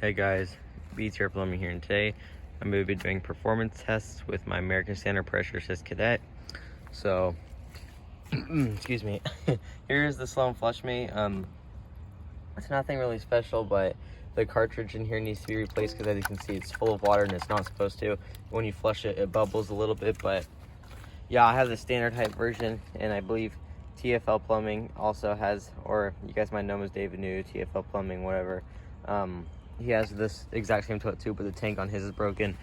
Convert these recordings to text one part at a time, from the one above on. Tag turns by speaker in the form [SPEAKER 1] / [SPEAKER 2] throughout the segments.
[SPEAKER 1] Hey guys, Beats here Plumbing here, and today I'm going to be doing performance tests with my American Standard Pressure Assist Cadet. So, excuse me, here's the slow and flush me. It's nothing really special, but the cartridge in here needs to be replaced because, as you can see, it's full of water and it's not supposed to. When you flush it, it bubbles a little bit, but yeah, I have the standard height version, and I believe TFL Plumbing also has, or you guys might know him as David New, TFL Plumbing, whatever. He has this exact same toilet too, but the tank on his is broken,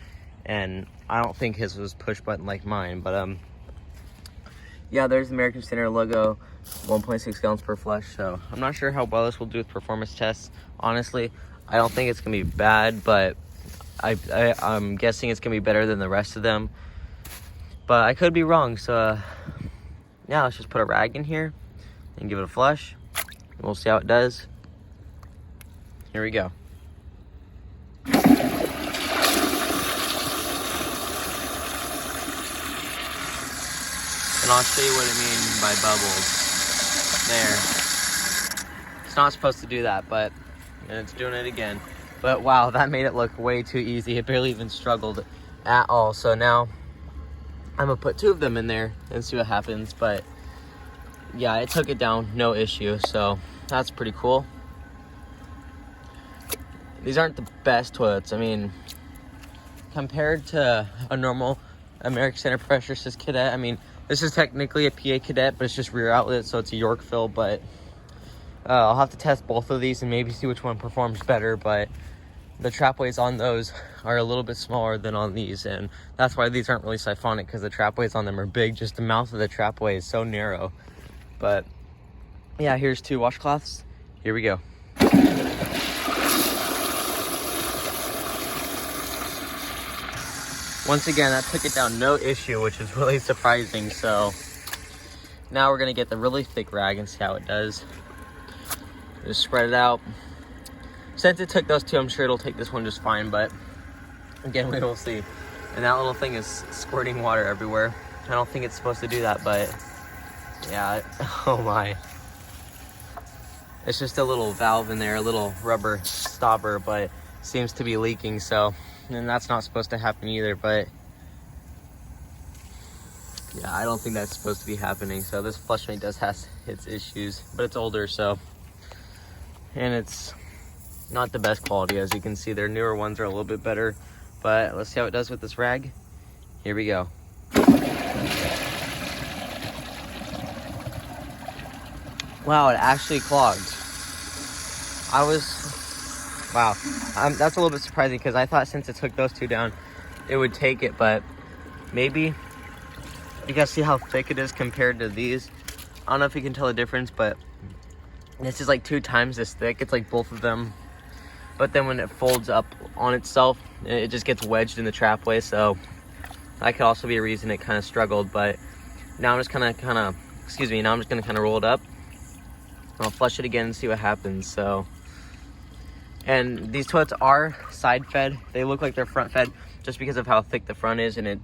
[SPEAKER 1] and I don't think his was push button like mine. But yeah, there's the American Standard logo, 1.6 gallons per flush. So I'm not sure how well this will do with performance tests. Honestly, I don't think it's gonna be bad, but I'm guessing it's gonna be better than the rest of them. But I could be wrong. So yeah, let's just put a rag in here and give it a flush. And we'll see how it does. Here we go. And I'll show you what I mean by bubbles. There. It's not supposed to do that, but and it's doing it again. But wow, that made it look way too easy. It barely even struggled at all. So now I'm gonna put two of them in there and see what happens. But yeah, it took it down, no issue. So that's pretty cool. These aren't the best toilets. I mean, compared to a normal American Standard Pressure Assist Cadet, I mean, this is technically a PA Cadet, but it's just rear outlet, so it's a York fill. But I'll have to test both of these and maybe see which one performs better. But the trapways on those are a little bit smaller than on these, and that's why these aren't really siphonic, because the trapways on them are big. Just the mouth of the trapway is so narrow. But yeah, here's two washcloths. Here we go. Once again, that took it down no issue, which is really surprising. So now we're gonna get the really thick rag and see how it does. Just spread it out. Since it took those two, I'm sure it'll take this one just fine, but again, we will see. And that little thing is squirting water everywhere. I don't think it's supposed to do that, but yeah, oh my. It's just a little valve in there, a little rubber stopper, but it seems to be leaking, so. And that's not supposed to happen either, but yeah, I don't think that's supposed to be happening. So this flush mate does have its issues, but it's older, so, and it's not the best quality. As you can see, their newer ones are a little bit better, but let's see how it does with this rag. Here we go. Wow, it actually clogged. Wow, that's a little bit surprising, because I thought since it took those two down, it would take it, but maybe. You guys see how thick it is compared to these? I don't know if you can tell the difference, but this is like 2 times this thick. It's like both of them. But then when it folds up on itself, it just gets wedged in the trapway, so that could also be a reason it kind of struggled. But now I'm just now I'm just gonna kind of roll it up. I'll flush it again and see what happens. So. And these toilets are side fed. They look like they're front fed just because of how thick the front is, and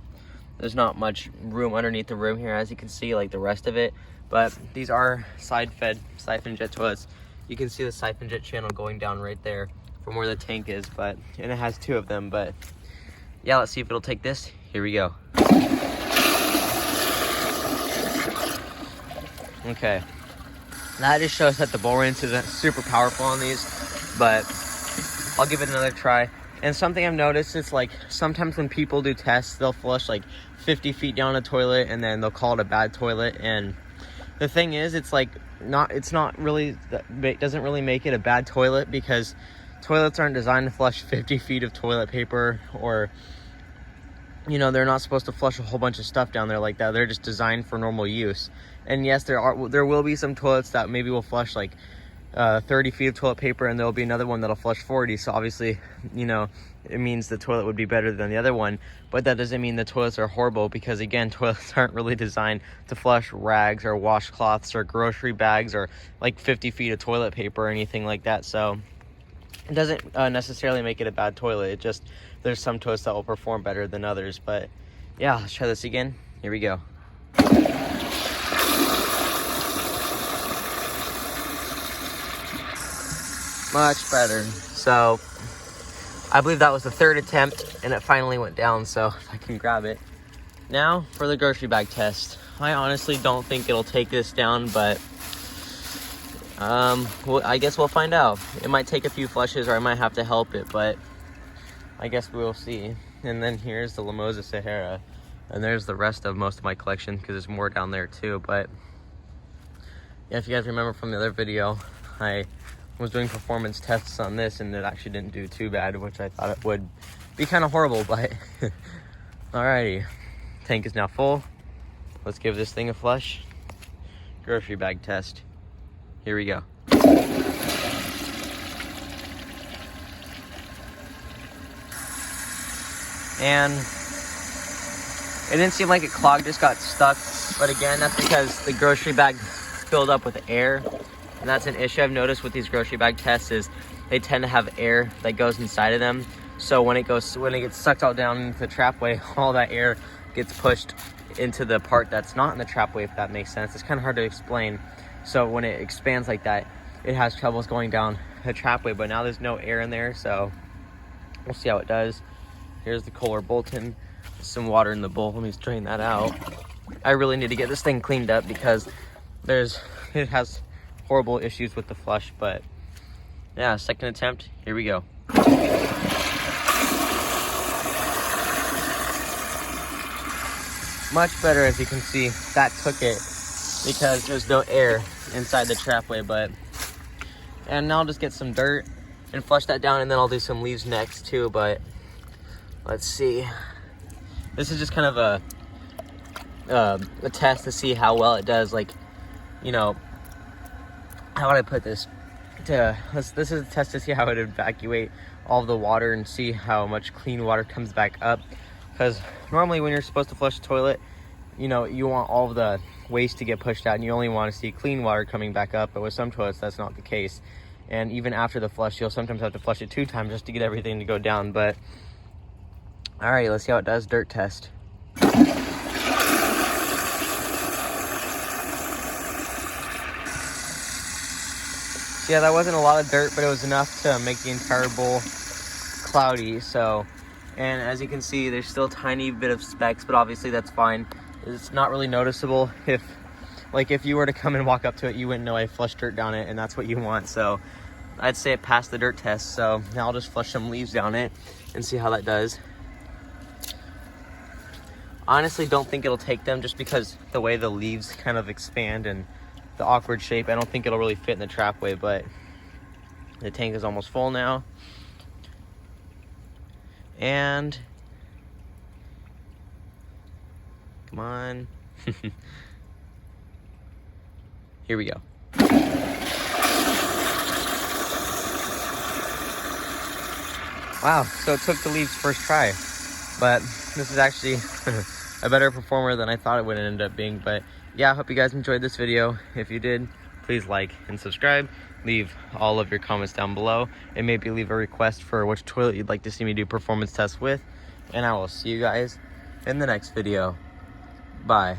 [SPEAKER 1] there's not much room underneath the room here, as you can see, like the rest of it. But these are side fed siphon jet toilets. You can see the siphon jet channel going down right there from where the tank is, and it has 2 of them. But yeah, let's see if it'll take this. Here we go. Okay, that just shows that the bore rinse isn't super powerful on these, but I'll give it another try. And something I've noticed is, like, sometimes when people do tests, they'll flush like 50 feet down a toilet and then they'll call it a bad toilet. And the thing is, it doesn't really make it a bad toilet, because toilets aren't designed to flush 50 feet of toilet paper, or, you know, they're not supposed to flush a whole bunch of stuff down there like that. They're just designed for normal use. And yes, there will be some toilets that maybe will flush like 30 feet of toilet paper, and there'll be another one that'll flush 40. So obviously, you know, it means the toilet would be better than the other one, but that doesn't mean the toilets are horrible, because again, toilets aren't really designed to flush rags or washcloths or grocery bags or like 50 feet of toilet paper or anything like that. So it doesn't necessarily make it a bad toilet. It just, there's some toilets that will perform better than others. But yeah, let's try this again. Here we go. Much better. So I believe that was the third attempt, and it finally went down, so if I can grab it. Now for the grocery bag test. I honestly don't think it'll take this down, but well, I guess we'll find out. It might take a few flushes, or I might have to help it, but I guess we'll see. And then here's the Limosa Sahara, and there's the rest of most of my collection, because there's more down there too. But yeah, if you guys remember from the other video, I was doing performance tests on this, and it actually didn't do too bad, which I thought it would be kind of horrible, but alrighty. Tank is now full. Let's give this thing a flush. Grocery bag test. Here we go. And it didn't seem like it clogged, just got stuck. But again, that's because the grocery bag filled up with air. And that's an issue I've noticed with these grocery bag tests, is they tend to have air that goes inside of them. So when it gets sucked all down into the trapway, all that air gets pushed into the part that's not in the trapway, if that makes sense. It's kind of hard to explain. So when it expands like that, it has troubles going down the trapway, but now there's no air in there, so we'll see how it does. Here's the Kohler Bolton, some water in the bowl. Let me drain that out. I really need to get this thing cleaned up because it has horrible issues with the flush. But yeah, second attempt, here we go. Much better, as you can see. That took it because there's no air inside the trapway. And now I'll just get some dirt and flush that down, and then I'll do some leaves next too. But let's see. This is just kind of a test to see how well it does. Like, you know, how would I put this? This is a test to see how it would evacuate all the water and see how much clean water comes back up. Because normally when you're supposed to flush the toilet, you know, you want all of the waste to get pushed out, and you only want to see clean water coming back up. But with some toilets, that's not the case. And even after the flush, you'll sometimes have to flush it 2 times just to get everything to go down. But alright, let's see how it does. Dirt test. Yeah, that wasn't a lot of dirt, but it was enough to make the entire bowl cloudy. So, and as you can see, there's still a tiny bit of specks, but obviously that's fine. It's not really noticeable. If you were to come and walk up to it, you wouldn't know I flushed dirt down it, and that's what you want. So I'd say it passed the dirt test. So now I'll just flush some leaves down it and see how that does. Honestly, don't think it'll take them, just because the way the leaves kind of expand and the awkward shape. I don't think it'll really fit in the trapway, but the tank is almost full now. And come on. Here we go. Wow, so it took the leaves first try, but this is actually a better performer than I thought it would end up being. But yeah, I hope you guys enjoyed this video. If you did, please like and subscribe. Leave all of your comments down below, and maybe leave a request for which toilet you'd like to see me do performance tests with. And I will see you guys in the next video. Bye.